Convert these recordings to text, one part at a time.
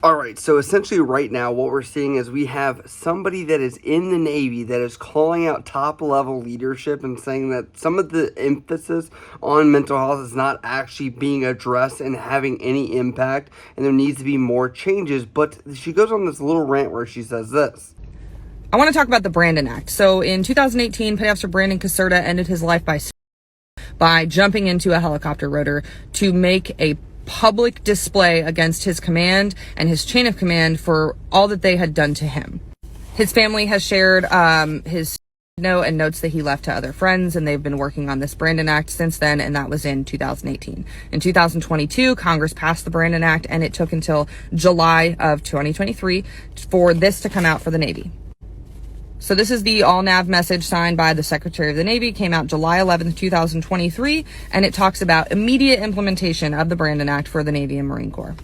All right, so essentially right now what we're seeing is we have somebody that is in the Navy that is calling out top level leadership and saying that some of the emphasis on mental health is not actually being addressed and having any impact, and there needs to be more changes. But she goes on this little rant where she says this. I want to talk about the Brandon Act. So in 2018, Petty Officer Brandon Caserta ended his life by jumping into a helicopter rotor to make a public display against his command and his chain of command for all that they had done to him. His family has shared his note and notes that he left to other friends, and they've been working on this Brandon Act since then, and that was in 2018. In 2022, Congress passed the Brandon Act, and it took until July of 2023 for this to come out for the Navy. So this is the all-nav message signed by the Secretary of the Navy, came out July 11th, 2023, and it talks about immediate implementation of the Brandon Act for the Navy and Marine Corps.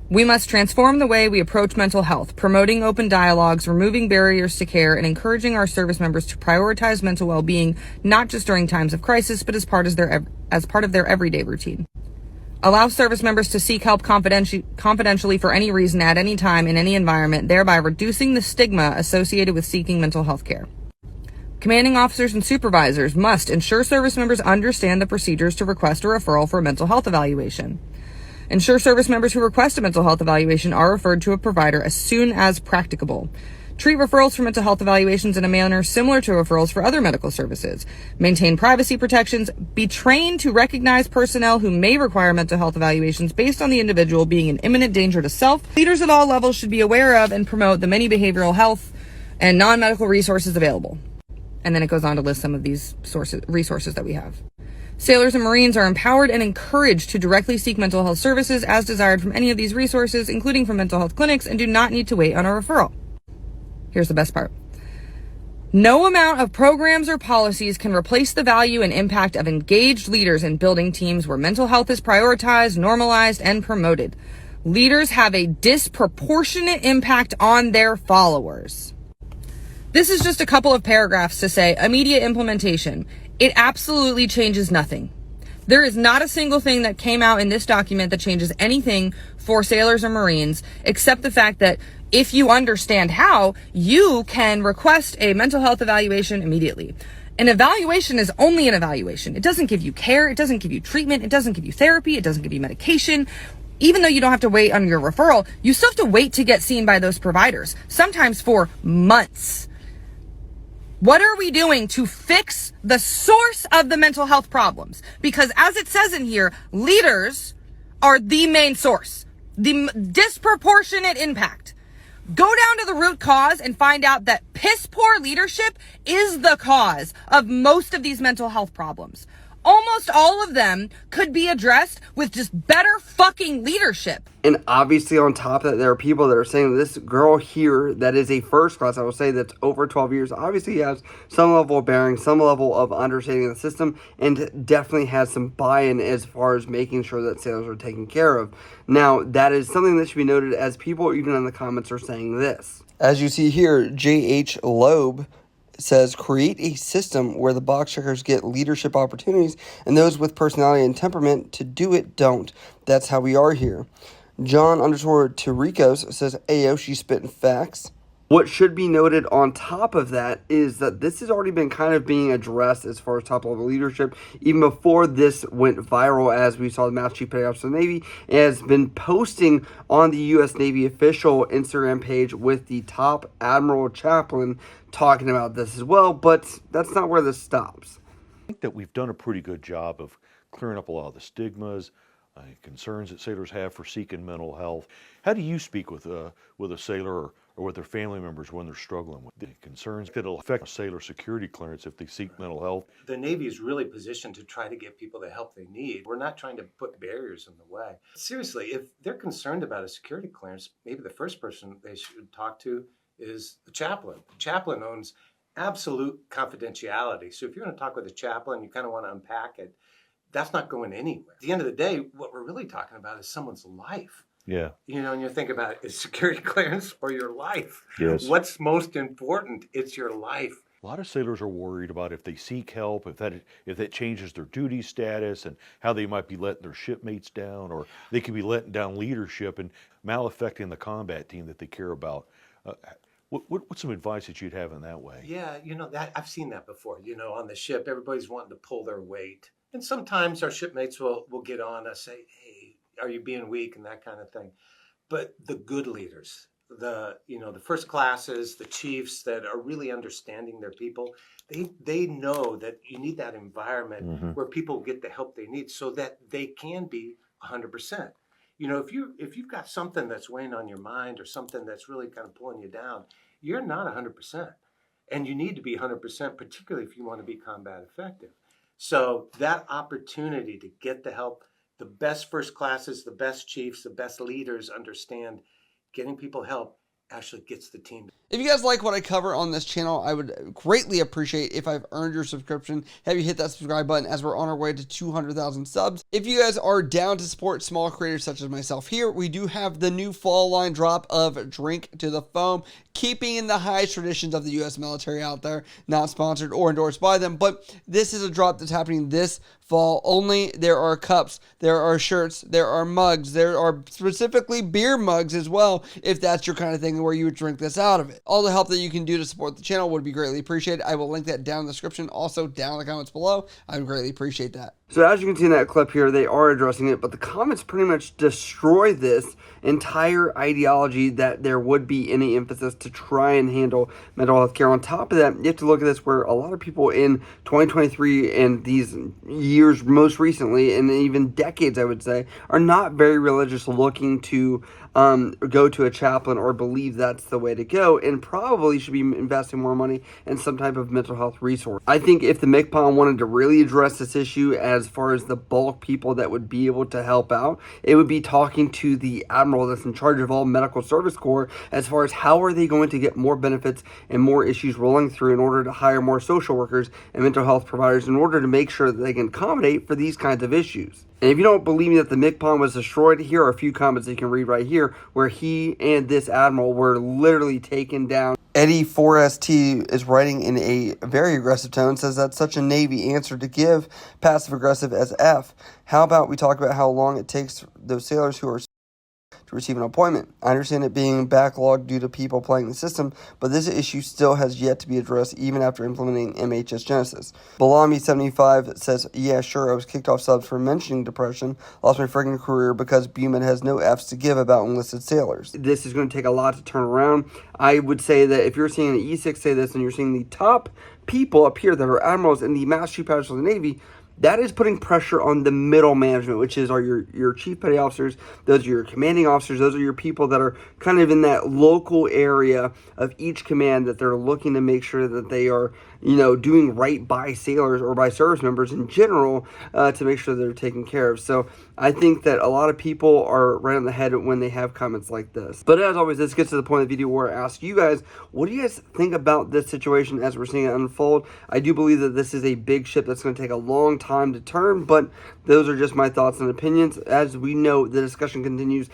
We must transform the way we approach mental health, promoting open dialogues, removing barriers to care, and encouraging our service members to prioritize mental well-being, not just during times of crisis, but as part of their everyday routine. Allow service members to seek help confidentially for any reason at any time in any environment, thereby reducing the stigma associated with seeking mental health care. Commanding officers and supervisors must ensure service members understand the procedures to request a referral for a mental health evaluation. Ensure service members who request a mental health evaluation are referred to a provider as soon as practicable. Treat referrals for mental health evaluations in a manner similar to referrals for other medical services. Maintain privacy protections. Be trained to recognize personnel who may require mental health evaluations based on the individual being in imminent danger to self. Leaders at all levels should be aware of and promote the many behavioral health and non-medical resources available. And then it goes on to list some of these resources that we have. Sailors and Marines are empowered and encouraged to directly seek mental health services as desired from any of these resources, including from mental health clinics, and do not need to wait on a referral. Here's the best part. No amount of programs or policies can replace the value and impact of engaged leaders in building teams where mental health is prioritized, normalized, and promoted. Leaders have a disproportionate impact on their followers. This is just a couple of paragraphs to say immediate implementation. It absolutely changes nothing. There is not a single thing that came out in this document that changes anything for sailors or Marines, except the fact that if you understand how, you can request a mental health evaluation immediately. An evaluation is only an evaluation. It doesn't give you care. It doesn't give you treatment. It doesn't give you therapy. It doesn't give you medication. Even though you don't have to wait on your referral, you still have to wait to get seen by those providers, sometimes for months. What are we doing to fix the source of the mental health problems? Because as it says in here, leaders are the main source, the disproportionate impact. Go down to the root cause and find out that piss poor leadership is the cause of most of these mental health problems. Almost all of them could be addressed with just better fucking leadership. And obviously on top of that, there are people that are saying this girl here that is a first class, I will say that's over 12 years, obviously has some level of bearing, some level of understanding of the system, and definitely has some buy-in as far as making sure that sailors are taken care of. Now, that is something that should be noted as people even in the comments are saying this. As you see here, J.H. Loeb says, create a system where the box checkers get leadership opportunities and those with personality and temperament to do it don't. That's how we are here. John_Tarikos says, Ayo, she's spitting facts. What should be noted on top of that is that this has already been kind of being addressed as far as top-level leadership. Even before this went viral, as we saw the Master Chief Petty Officer of the Navy has been posting on the U.S. Navy official Instagram page with the top Admiral Chaplain talking about this as well, but that's not where this stops. I think that we've done a pretty good job of clearing up a lot of the stigmas, concerns that sailors have for seeking mental health. How do you speak with a sailor or with their family members when they're struggling with the concerns that'll affect a sailor security clearance if they seek mental health? The Navy is really positioned to try to get people the help they need. We're not trying to put barriers in the way. Seriously, if they're concerned about a security clearance, maybe the first person they should talk to is the chaplain. The chaplain owns absolute confidentiality. So if you're going to talk with a chaplain, you kind of want to unpack it. That's not going anywhere. At the end of the day, what we're really talking about is someone's life. Yeah. You know, and you think about it, is security clearance or your life? Yes. What's most important? It's your life. A lot of sailors are worried about if they seek help, if that changes their duty status, and how they might be letting their shipmates down, or they could be letting down leadership and malaffecting the combat team that they care about. What's some advice that you'd have in that way? Yeah, that I've seen that before. On the ship, everybody's wanting to pull their weight, and sometimes our shipmates will get on us, say, "Hey, are you being weak?" and that kind of thing. But the good leaders, the first classes, the chiefs that are really understanding their people, they know that you need that environment where people get the help they need so that they can be 100%. If you've got something that's weighing on your mind or something that's really kind of pulling you down, you're not 100%. And you need to be 100%, particularly if you want to be combat effective. So that opportunity to get the help, the best first classes, the best chiefs, the best leaders understand getting people help actually gets the team. If you guys like what I cover on this channel, I would greatly appreciate if I've earned your subscription. Have you hit that subscribe button as we're on our way to 200,000 subs. If you guys are down to support small creators such as myself here, we do have the new fall line drop of Drink to the Foam, keeping in the highest traditions of the U.S. military out there, not sponsored or endorsed by them, but this is a drop that's happening this fall only. There are cups, there are shirts, there are mugs, there are specifically beer mugs as well, if that's your kind of thing where you would drink this out of it. All the help that you can do to support the channel would be greatly appreciated. I will link that down in the description, also down in the comments below. I would greatly appreciate that. So as you can see in that clip here, they are addressing it, but the comments pretty much destroy this entire ideology that there would be any emphasis to try and handle mental health care. On top of that, you have to look at this where a lot of people in 2023 and these years most recently, and even decades, I would say, are not very religious, looking to go to a chaplain or believe that's the way to go, and probably should be investing more money in some type of mental health resource. I think if the MCPON wanted to really address this issue as far as the bulk people that would be able to help out, it would be talking to the admiral that's in charge of all medical service corps as far as how are they going to get more benefits and more issues rolling through in order to hire more social workers and mental health providers in order to make sure that they can accommodate for these kinds of issues. And if you don't believe me that the MCPON was destroyed, here are a few comments that you can read right here where he and this admiral were literally taken down. Eddie 4ST is writing in a very aggressive tone, says that's such a Navy answer to give, passive aggressive as F. How about we talk about how long it takes those sailors who are to receive an appointment? I understand it being backlogged due to people playing the system, but this issue still has yet to be addressed even after implementing MHS Genesis. Balami75 says, yeah, sure, I was kicked off subs for mentioning depression, lost my friggin' career because Buman has no F's to give about enlisted sailors. This is going to take a lot to turn around. I would say that if you're seeing the E6 say this and you're seeing the top people up here that are admirals in the Master Chief Admirals of the Navy, that is putting pressure on the middle management, which is your chief petty officers. Those are your commanding officers. Those are your people that are kind of in that local area of each command that they're looking to make sure that they are, doing right by sailors or by service members in general to make sure they're taken care of. So I think that a lot of people are right on the head when they have comments like this. But as always, this gets to the point of the video where I ask you guys, what do you guys think about this situation as we're seeing it unfold? I do believe that this is a big ship that's going to take a long time to turn, but those are just my thoughts and opinions. As we know, the discussion continues